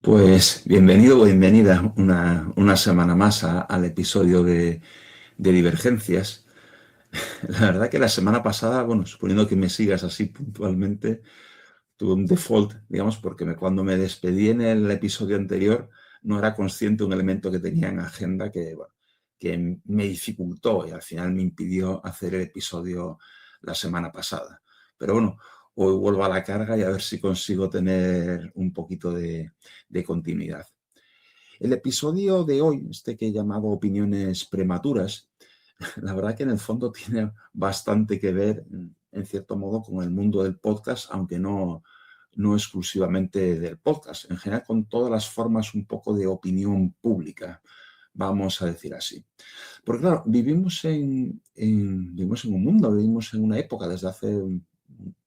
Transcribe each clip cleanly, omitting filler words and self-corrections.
Pues bienvenido o bienvenida una semana más al episodio de Divergencias. La verdad que la semana pasada, bueno, suponiendo que me sigas así puntualmente, tuve un default, digamos, porque cuando me despedí en el episodio anterior no era consciente de un elemento que tenía en agenda que, bueno, que me dificultó y al final me impidió hacer el episodio la semana pasada. Pero bueno, hoy vuelvo a la carga y a ver si consigo tener un poquito de continuidad. El episodio de hoy, este que he llamado Opiniones Prematuras, la verdad que en el fondo tiene bastante que ver, en cierto modo, con el mundo del podcast, aunque no exclusivamente del podcast, en general con todas las formas un poco de opinión pública, vamos a decir así. Porque claro, vivimos en un mundo, vivimos en una época desde hace,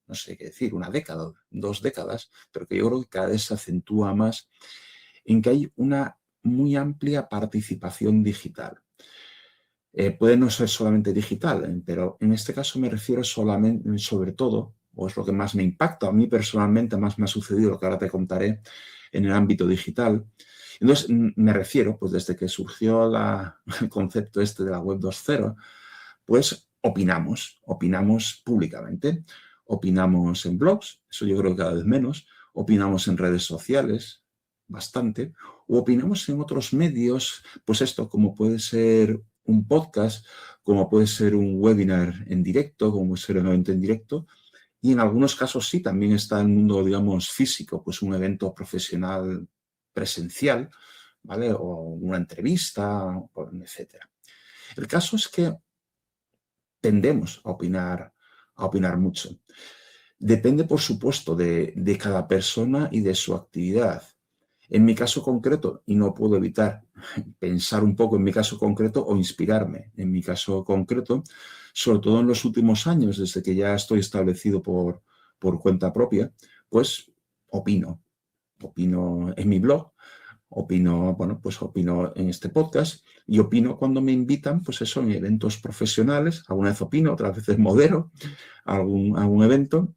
no sé qué decir, una década, 2 décadas, pero que yo creo que cada vez se acentúa más en que hay una muy amplia participación digital. Puede no ser solamente digital, pero en este caso me refiero solamente, sobre todo, o es lo que más me impacta, a mí personalmente más me ha sucedido, lo que ahora te contaré, en el ámbito digital. Entonces, me refiero, pues desde que surgió el concepto este de la web 2.0, pues opinamos públicamente, opinamos en blogs, eso yo creo que cada vez menos, opinamos en redes sociales, bastante, o opinamos en otros medios, pues esto, como puede ser un podcast, como puede ser un webinar en directo, como puede ser un evento en directo, y en algunos casos sí, también está el mundo, digamos, físico, pues un evento profesional presencial, ¿vale? O una entrevista, etcétera. El caso es que tendemos a opinar mucho. Depende, por supuesto, de cada persona y de su actividad. En mi caso concreto, y no puedo evitar pensar un poco en mi caso concreto o inspirarme en mi caso concreto, sobre todo en los últimos años, desde que ya estoy establecido por cuenta propia, pues opino. Opino en mi blog, opino en este podcast y opino cuando me invitan, pues eso, en eventos profesionales. Alguna vez opino, otras veces modero algún evento.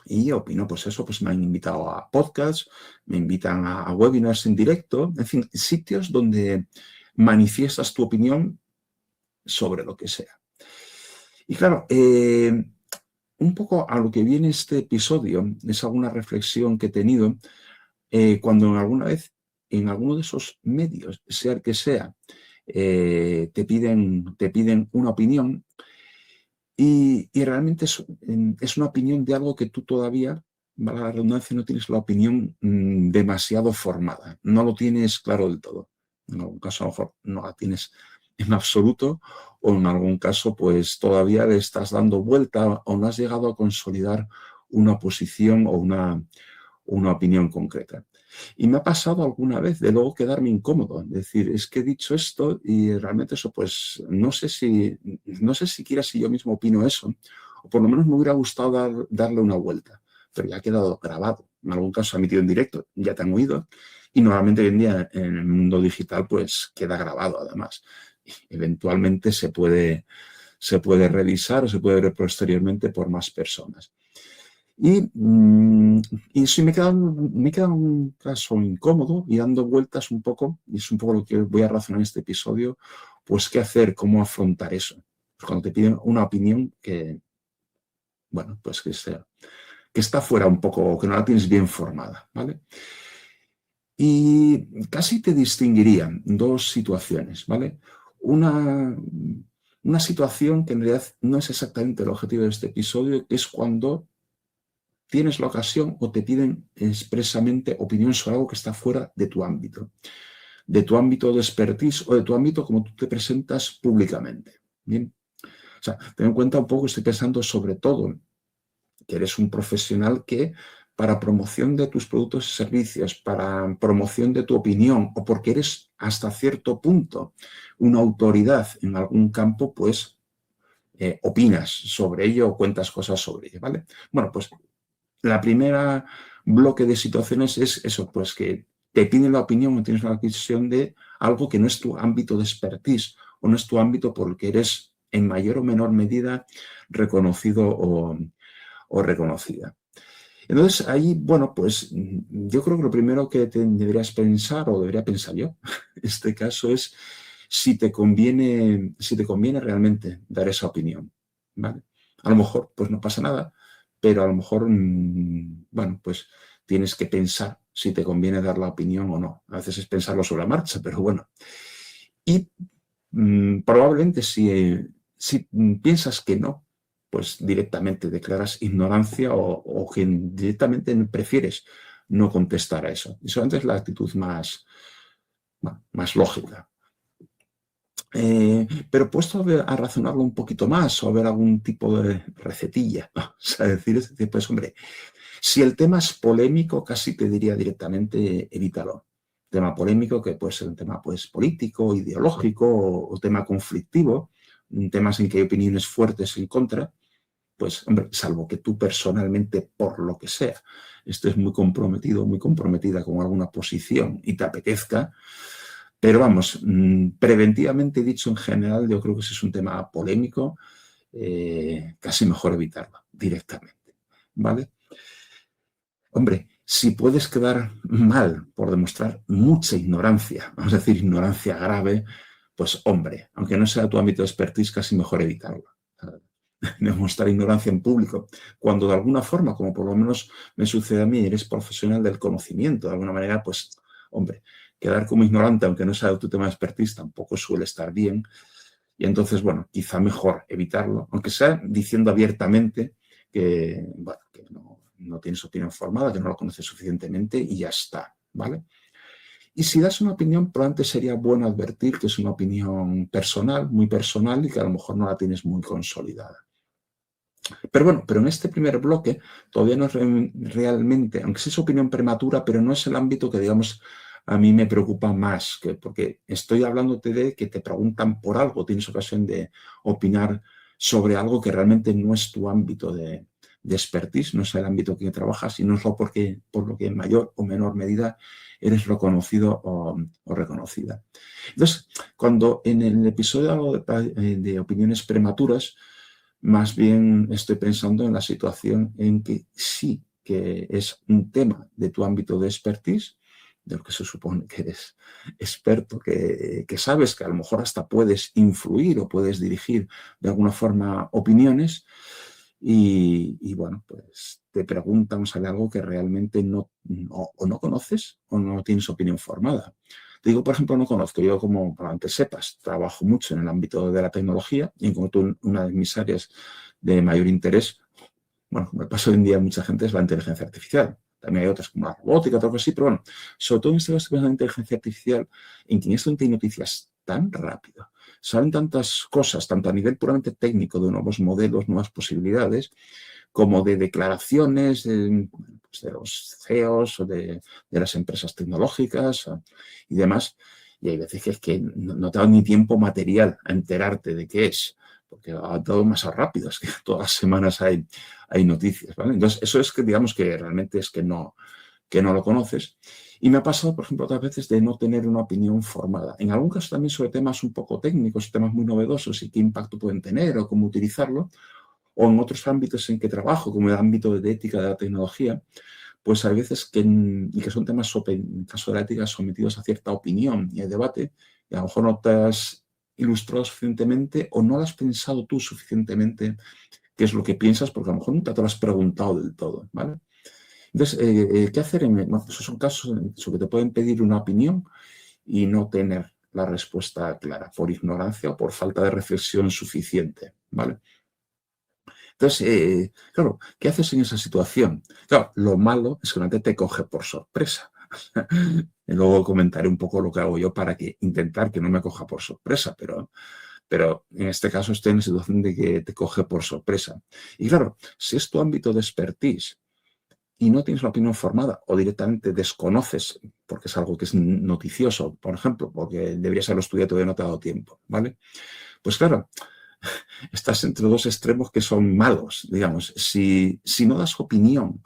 Y opino, pues eso, pues me han invitado a podcasts, me invitan a webinars en directo, en fin, sitios donde manifiestas tu opinión sobre lo que sea. Y claro, un poco a lo que viene este episodio es alguna reflexión que he tenido cuando alguna vez en alguno de esos medios, sea el que sea, te piden una opinión y realmente es una opinión de algo que tú todavía, valga la redundancia, no tienes la opinión demasiado formada, no lo tienes claro del todo. En algún caso a lo mejor no la tienes en absoluto o en algún caso pues todavía le estás dando vuelta o no has llegado a consolidar una posición o una opinión concreta. Y me ha pasado alguna vez de luego quedarme incómodo, decir, es que he dicho esto y realmente eso, pues no sé siquiera si yo mismo opino eso, o por lo menos me hubiera gustado darle una vuelta, pero ya ha quedado grabado, en algún caso emitido en directo, ya te han oído, y normalmente hoy en día en el mundo digital pues queda grabado además. Eventualmente se puede revisar o se puede ver posteriormente por más personas. Y sí me queda un caso incómodo y dando vueltas un poco, y es un poco lo que voy a razonar en este episodio, pues qué hacer, cómo afrontar eso. Pues cuando te piden una opinión que, bueno, pues que está fuera un poco, que no la tienes bien formada, ¿vale? Y casi te distinguiría dos situaciones, ¿vale? Una situación que en realidad no es exactamente el objetivo de este episodio, que es cuando tienes la ocasión o te piden expresamente opinión sobre algo que está fuera de tu ámbito de expertise o de tu ámbito como tú te presentas públicamente. Bien, o sea, ten en cuenta un poco, estoy pensando sobre todo que eres un profesional que para promoción de tus productos y servicios, para promoción de tu opinión o porque eres hasta cierto punto una autoridad en algún campo, pues opinas sobre ello o cuentas cosas sobre ello, ¿vale? Bueno, pues la primera bloque de situaciones es eso, pues que te piden la opinión o tienes una visión de algo que no es tu ámbito de expertise o no es tu ámbito porque eres en mayor o menor medida reconocido o reconocida. Entonces, ahí, bueno, pues yo creo que lo primero que deberías pensar, o debería pensar yo, en este caso, es si te conviene realmente dar esa opinión, ¿vale? A lo mejor, pues no pasa nada, pero a lo mejor, bueno, pues tienes que pensar si te conviene dar la opinión o no. A veces es pensarlo sobre la marcha, pero bueno. Y probablemente si piensas que no, pues directamente declaras ignorancia o que directamente prefieres no contestar a eso. Y solamente es la actitud más lógica. Pero puesto a razonarlo un poquito más o a ver algún tipo de recetilla, ¿no? O sea, decir, pues hombre, si el tema es polémico, casi te diría directamente evítalo. Tema polémico que puede ser un tema pues, político, ideológico o tema conflictivo, temas en que hay opiniones fuertes en contra, pues hombre, salvo que tú personalmente, por lo que sea, estés muy comprometido, muy comprometida con alguna posición y te apetezca, pero vamos, preventivamente dicho en general, yo creo que si es un tema polémico, casi mejor evitarlo directamente, ¿vale? Hombre, si puedes quedar mal por demostrar mucha ignorancia, vamos a decir ignorancia grave, pues hombre, aunque no sea tu ámbito de expertise, casi mejor evitarlo. Demostrar ignorancia en público, cuando de alguna forma, como por lo menos me sucede a mí, eres profesional del conocimiento, de alguna manera, pues hombre, quedar como ignorante, aunque no sea tu tema de expertise, tampoco suele estar bien. Y entonces, bueno, quizá mejor evitarlo, aunque sea diciendo abiertamente que, bueno, que no tienes opinión formada, que no lo conoces suficientemente y ya está, ¿vale? Y si das una opinión, probablemente sería bueno advertir que es una opinión personal, muy personal y que a lo mejor no la tienes muy consolidada. Pero bueno, pero en este primer bloque todavía no es realmente, aunque sí es opinión prematura, pero no es el ámbito que, digamos, a mí me preocupa más, porque estoy hablándote de que te preguntan por algo, tienes ocasión de opinar sobre algo que realmente no es tu ámbito de expertise, no es el ámbito que trabajas y no es por lo que en mayor o menor medida eres reconocido o reconocida. Entonces, cuando en el episodio hablo de opiniones prematuras, más bien estoy pensando en la situación en que sí que es un tema de tu ámbito de expertise, de lo que se supone que eres experto, que sabes que a lo mejor hasta puedes influir o puedes dirigir de alguna forma opiniones y bueno, pues te preguntan sobre algo que realmente o no conoces o no tienes opinión formada. Te digo, por ejemplo, no conozco, yo como para que sepas, trabajo mucho en el ámbito de la tecnología y en concreto una de mis áreas de mayor interés, bueno, como pasa hoy en día mucha gente, es la inteligencia artificial. También hay otras como la robótica, otras así, pero bueno, sobre todo en este caso de la inteligencia artificial, en que en esto hay noticias tan rápido, salen tantas cosas, tanto a nivel puramente técnico de nuevos modelos, nuevas posibilidades, como de declaraciones pues de los CEOs o de las empresas tecnológicas y demás. Y hay veces que es que no te da ni tiempo material a enterarte de qué es, porque va todo más rápido, es que todas las semanas hay noticias, ¿vale? Entonces, eso es que digamos que realmente es que no lo conoces. Y me ha pasado, por ejemplo, otras veces de no tener una opinión formada. En algún caso también sobre temas un poco técnicos, temas muy novedosos y qué impacto pueden tener o cómo utilizarlo, o en otros ámbitos en que trabajo, como el ámbito de ética de la tecnología, pues hay veces y que son temas, en caso de la ética, sometidos a cierta opinión y a debate, y a lo mejor no te has ilustrado suficientemente o no lo has pensado tú suficientemente qué es lo que piensas, porque a lo mejor nunca te lo has preguntado del todo, ¿vale? Entonces, ¿qué hacer? Bueno, esos son casos en los que te pueden pedir una opinión y no tener la respuesta clara, por ignorancia o por falta de reflexión suficiente, ¿vale? Entonces, claro, ¿qué haces en esa situación? Claro, lo malo es que realmente te coge por sorpresa. Y luego comentaré un poco lo que hago yo para intentar que no me coja por sorpresa, pero en este caso estoy en la situación de que te coge por sorpresa. Y claro, si es tu ámbito de expertise y no tienes una opinión formada o directamente desconoces, porque es algo que es noticioso, por ejemplo, porque deberías haberlo estudiado y todavía no te ha dado tiempo, ¿vale? Pues claro, estás entre dos extremos que son malos, digamos. Si no das opinión,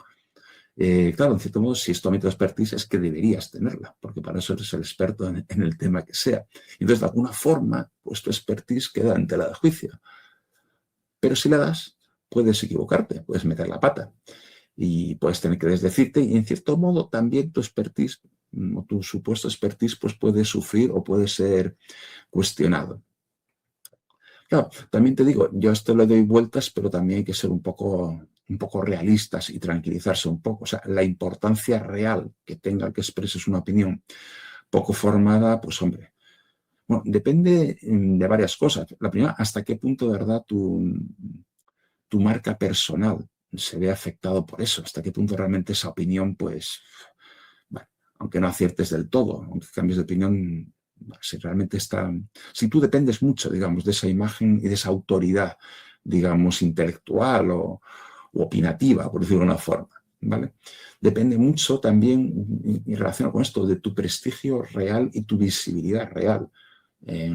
claro, en cierto modo, si es tu ámbito de expertise, es que deberías tenerla, porque para eso eres el experto en el tema que sea. Entonces, de alguna forma, pues tu expertise queda en tela de juicio. Pero si la das, puedes equivocarte, puedes meter la pata. y puedes tener que desdecirte y en cierto modo también tu expertise o tu supuesto expertise pues puede sufrir o puede ser cuestionado. Claro, también te digo, yo a esto le doy vueltas, pero también hay que ser un poco realistas y tranquilizarse un poco. O sea, la importancia real que tenga que expreses una opinión poco formada, pues hombre, bueno, depende de varias cosas. La primera, hasta qué punto de verdad tu marca personal se ve afectado por eso, hasta qué punto realmente esa opinión, pues, bueno, aunque no aciertes del todo, aunque cambies de opinión, si realmente está, si tú dependes mucho, digamos, de esa imagen y de esa autoridad, digamos, intelectual o opinativa, por decirlo de una forma, ¿vale? Depende mucho también, y relacionado con esto, de tu prestigio real y tu visibilidad real. Es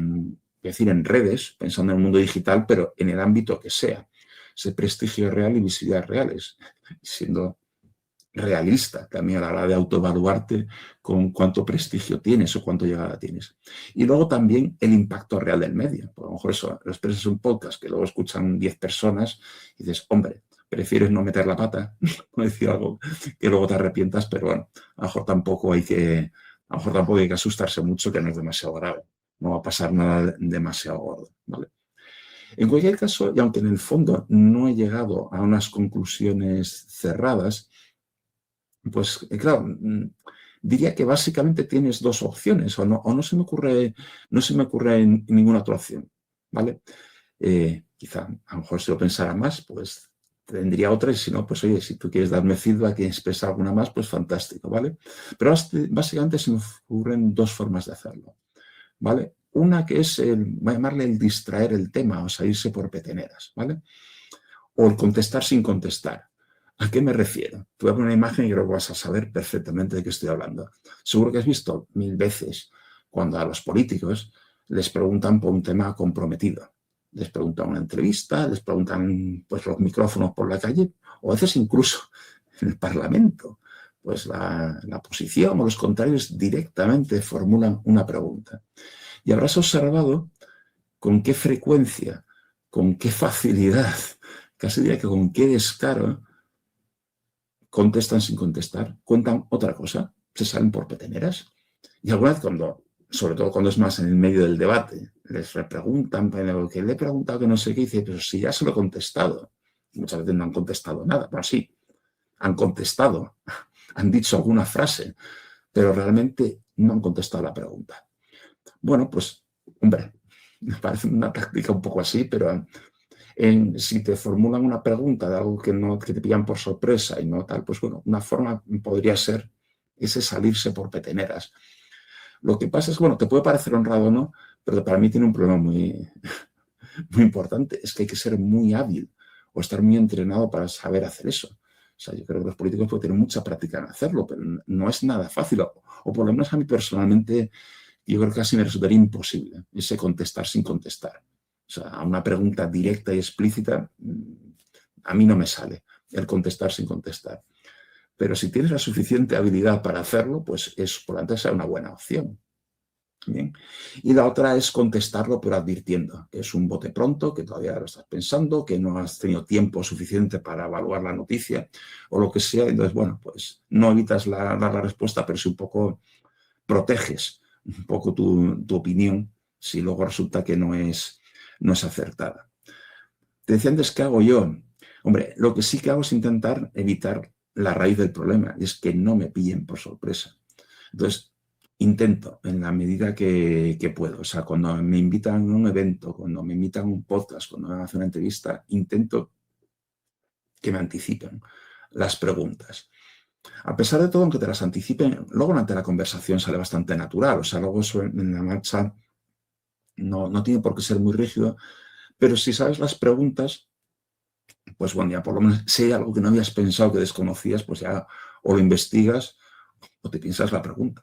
decir, en redes, pensando en el mundo digital, pero en el ámbito que sea. Ese prestigio real y visibilidad reales, siendo realista también a la hora de autoevaluarte con cuánto prestigio tienes o cuánto llegada tienes. Y luego también el impacto real del medio. Por lo mejor eso, lo expresas en un podcast que luego escuchan 10 personas y dices, hombre, prefieres no meter la pata, no decir algo que luego te arrepientas, pero bueno, a lo mejor tampoco hay que asustarse mucho, que no es demasiado grave. No va a pasar nada demasiado gordo, ¿vale? En cualquier caso, y aunque en el fondo no he llegado a unas conclusiones cerradas, pues claro, diría que básicamente tienes dos opciones, o no se me ocurre ninguna otra opción, ¿vale? Quizá, a lo mejor si lo pensara más, pues tendría otra, y si no, pues oye, si tú quieres darme feedback y expresar alguna más, pues fantástico, ¿vale? Pero básicamente se me ocurren dos formas de hacerlo, ¿vale? Una que es, voy a llamarle el distraer el tema o salirse por peteneras, ¿vale? O el contestar sin contestar. ¿A qué me refiero? Te voy a poner una imagen y creo que vas a saber perfectamente de qué estoy hablando. Seguro que has visto 1000 veces cuando a los políticos les preguntan por un tema comprometido. Les preguntan una entrevista, les preguntan pues, los micrófonos por la calle, o a veces incluso en el Parlamento. Pues la oposición o los contrarios directamente formulan una pregunta. Y habrás observado con qué frecuencia, con qué facilidad, casi diría que con qué descaro, contestan sin contestar, cuentan otra cosa, se salen por peteneras. Y alguna vez sobre todo cuando es más en el medio del debate, les repreguntan, pero que le he preguntado que no sé qué, y dice, pero si ya se lo he contestado. Y muchas veces no han contestado nada, pero sí, han contestado, han dicho alguna frase, pero realmente no han contestado la pregunta. Bueno, pues, hombre, me parece una táctica un poco así, pero si te formulan una pregunta de algo que te pillan por sorpresa y no tal, pues bueno, una forma podría ser ese salirse por peteneras. Lo que pasa es, bueno, te puede parecer honrado o no, pero para mí tiene un problema muy, muy importante, es que hay que ser muy hábil o estar muy entrenado para saber hacer eso. O sea, yo creo que los políticos pueden tener mucha práctica en hacerlo, pero no es nada fácil, o por lo menos a mí personalmente, yo creo que casi me resultaría imposible ese contestar sin contestar. O sea, a una pregunta directa y explícita, a mí no me sale el contestar sin contestar. Pero si tienes la suficiente habilidad para hacerlo, pues es por lo tanto sea una buena opción. Bien. Y la otra es contestarlo, pero advirtiendo que es un bote pronto, que todavía lo estás pensando, que no has tenido tiempo suficiente para evaluar la noticia o lo que sea. Entonces, bueno, pues no evitas dar la respuesta, pero sí un poco proteges un poco tu opinión si luego resulta que no es acertada. Te decía antes, ¿qué hago yo? Hombre, lo que sí que hago es intentar evitar la raíz del problema, y es que no me pillen por sorpresa. Entonces, intento en la medida que puedo. O sea, cuando me invitan a un evento, cuando me invitan a un podcast, cuando me van a hacer una entrevista, intento que me anticipen las preguntas. A pesar de todo, aunque te las anticipen, luego durante la conversación sale bastante natural. O sea, luego en la marcha no tiene por qué ser muy rígido, pero si sabes las preguntas, pues bueno, ya por lo menos si hay algo que no habías pensado, que desconocías, pues ya o lo investigas o te piensas la pregunta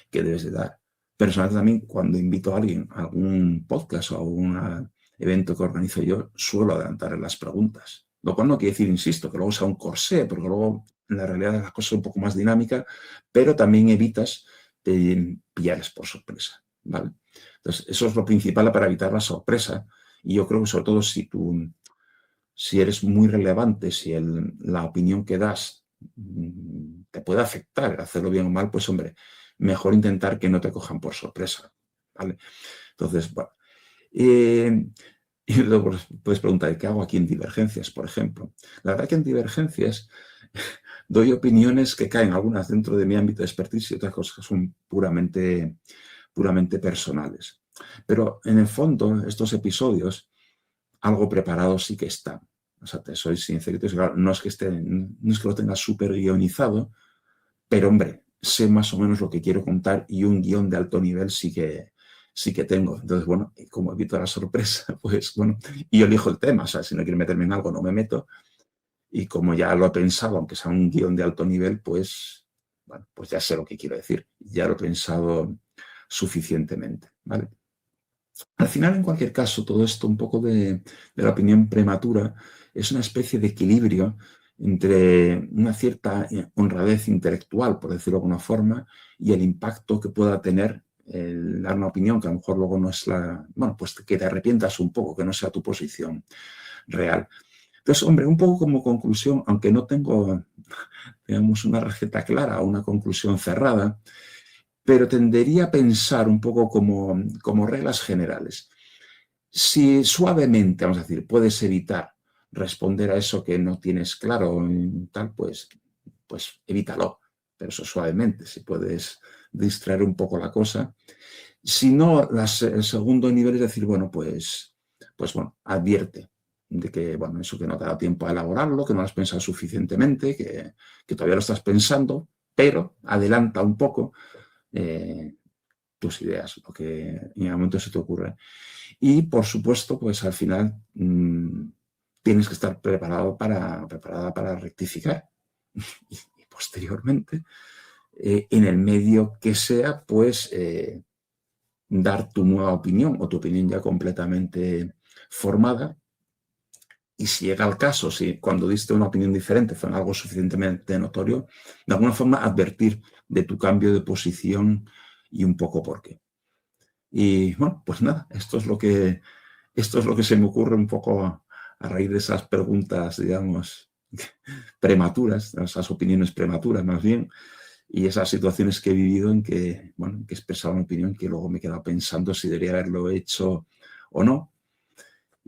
que debes de dar. Personalmente también, cuando invito a alguien a algún podcast o a algún evento que organizo yo, suelo adelantar las preguntas. Lo cual no quiere decir, insisto, que luego sea un corsé, porque luego en la realidad las cosas son un poco más dinámicas, pero también evitas pillarles por sorpresa, ¿vale? Entonces, eso es lo principal para evitar la sorpresa. Y yo creo que sobre todo si si eres muy relevante, si la opinión que das te puede afectar, hacerlo bien o mal, pues hombre, mejor intentar que no te cojan por sorpresa, ¿vale? Entonces, bueno. Y luego puedes preguntar, ¿qué hago aquí en Divergencias, por ejemplo? La verdad que en Divergencias doy opiniones que caen, algunas dentro de mi ámbito de expertise y otras cosas que son puramente personales. Pero en el fondo, estos episodios, algo preparado sí que están. O sea, te soy sincero, claro, no es que lo tenga súper guionizado, pero hombre, sé más o menos lo que quiero contar y un guión de alto nivel sí que tengo. Entonces, bueno, como evito la sorpresa, pues bueno, y yo elijo el tema. O sea, si no quiero meterme en algo, no me meto. Y como ya lo he pensado, aunque sea un guión de alto nivel, pues, bueno, pues ya sé lo que quiero decir. Ya lo he pensado suficientemente, ¿vale? Al final, en cualquier caso, todo esto, un poco de la opinión prematura, es una especie de equilibrio entre una cierta honradez intelectual, por decirlo de alguna forma, y el impacto que pueda tener el dar una opinión que a lo mejor luego no es bueno, pues que te arrepientas un poco, que no sea tu posición real. Entonces, hombre, un poco como conclusión, aunque no tengo, digamos, una receta clara o una conclusión cerrada, pero tendería a pensar un poco como reglas generales. Si suavemente, vamos a decir, puedes evitar responder a eso que no tienes claro y tal, pues evítalo, pero eso suavemente, si puedes distraer un poco la cosa. Si no, el segundo nivel es decir, bueno, pues bueno, advierte de que, bueno, eso que no te ha dado tiempo a elaborarlo, que no lo has pensado suficientemente, que todavía lo estás pensando, pero adelanta un poco tus ideas, lo que en el momento se te ocurre. Y, por supuesto, pues al final tienes que estar preparada para rectificar. Y posteriormente, en el medio que sea, pues dar tu nueva opinión o tu opinión ya completamente formada. Y si llega el caso, si cuando diste una opinión diferente fue algo suficientemente notorio, de alguna forma advertir de tu cambio de posición y un poco por qué. Y bueno, pues nada, esto es lo que se me ocurre un poco a raíz de esas preguntas, digamos, prematuras, esas opiniones prematuras más bien, y esas situaciones que he vivido en que, bueno, que he expresado una opinión que luego me he quedado pensando si debería haberlo hecho o no.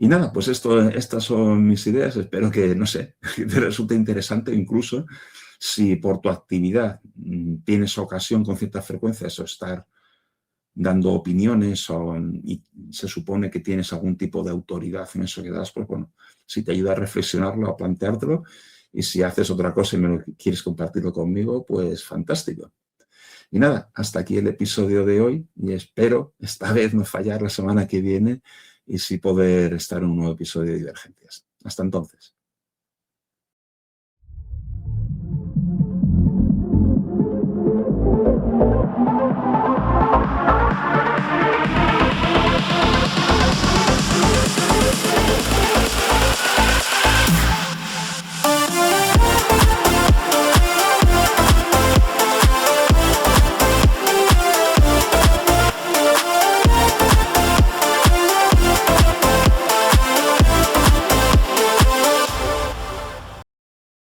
Y nada, pues estas son mis ideas. Espero que, no sé, que te resulte interesante, incluso si por tu actividad tienes ocasión con cierta frecuencia eso, estar dando opiniones y se supone que tienes algún tipo de autoridad en eso que das, pues bueno, si te ayuda a reflexionarlo, a planteártelo, y si haces otra cosa y quieres compartirlo conmigo, pues fantástico. Y nada, hasta aquí el episodio de hoy y espero esta vez no fallar la semana que viene y sí poder estar en un nuevo episodio de Divergencias. Hasta entonces.